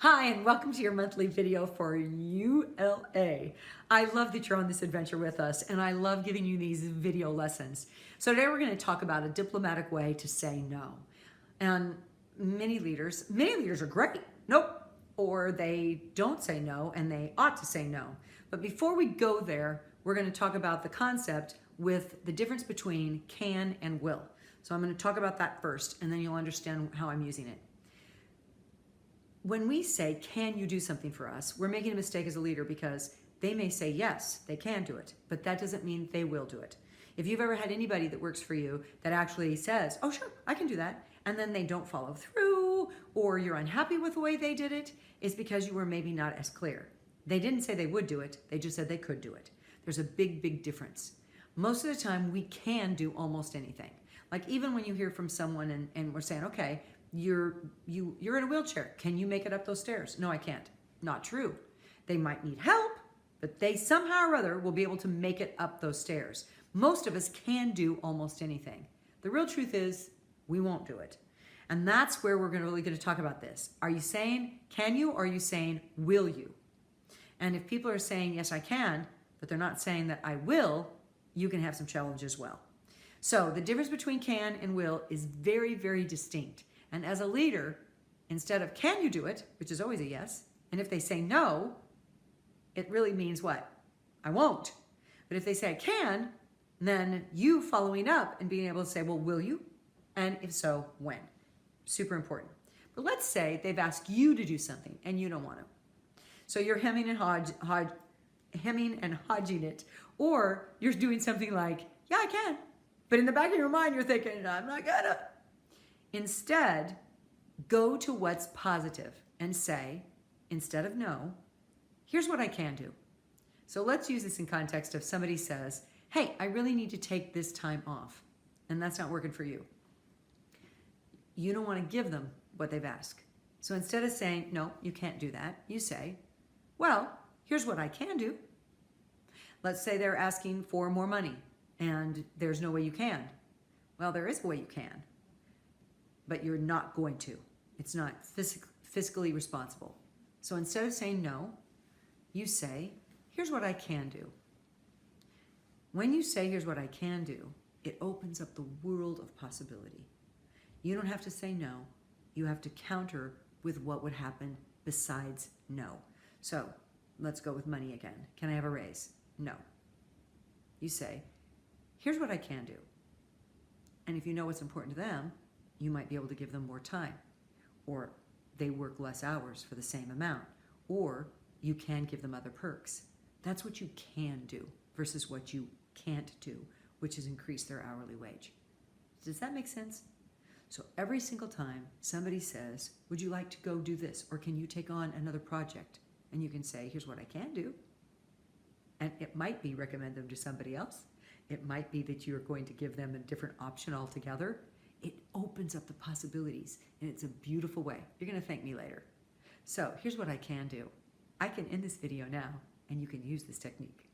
Hi, and welcome to your monthly video for ULA. I love that you're on this adventure with us, and I love giving you these video lessons. So today we're going to talk about a diplomatic way to say no. And many leaders are great. Nope. Or they don't say no, and they ought to say no. But before we go there, we're going to talk about the concept with the difference between can and will. So I'm going to talk about that first, and then you'll understand how I'm using it. When we say, can you do something for us, we're making a mistake as a leader because they may say, yes, they can do it, but that doesn't mean they will do it. If you've ever had anybody that works for you that actually says, oh, sure, I can do that, and then they don't follow through, or you're unhappy with the way they did it, it's because you were maybe not as clear. They didn't say they would do it, they just said they could do it. There's a big, big difference. Most of the time, we can do almost anything. Like even when you hear from someone and we're saying, okay, you're in a wheelchair. Can you make it up those stairs? No, I can't. Not true. They might need help, but they somehow or other will be able to make it up those stairs. Most of us can do almost anything. The real truth is we won't do it. And that's where we're really going to talk about this. Are you saying, can you, or are you saying, will you? And if people are saying, yes, I can, but they're not saying that I will, you can have some challenge as well. So the difference between can and will is very, very distinct. And as a leader, instead of can you do it, which is always a yes, and if they say no, it really means what? I won't. But if they say I can, then you following up and being able to say, well, will you? And if so, when? Super important. But let's say they've asked you to do something and you don't want to. So you're hemming and hodging it, or you're doing something like, yeah, I can. But in the back of your mind, you're thinking, I'm not gonna. Instead, go to what's positive and say, instead of no, here's what I can do. So let's use this in context of somebody says, hey, I really need to take this time off, and that's not working for you. You don't want to give them what they've asked. So instead of saying, no, you can't do that, you say, well, here's what I can do. Let's say they're asking for more money, and there's no way you can. Well, there is a way you can, but you're not going to. It's not fiscally responsible. So instead of saying no, you say, here's what I can do. When you say, here's what I can do, it opens up the world of possibility. You don't have to say no. You have to counter with what would happen besides no. So let's go with money again. Can I have a raise? No. You say, here's what I can do. And if you know what's important to them, you might be able to give them more time, or they work less hours for the same amount, or you can give them other perks. That's what you can do versus what you can't do, which is increase their hourly wage. Does that make sense? So every single time somebody says, would you like to go do this, or can you take on another project? And you can say, here's what I can do. And it might be recommend them to somebody else. It might be that you're going to give them a different option altogether. It opens up the possibilities, and it's a beautiful way. You're going to thank me later. So here's what I can do. I can end this video now, and you can use this technique.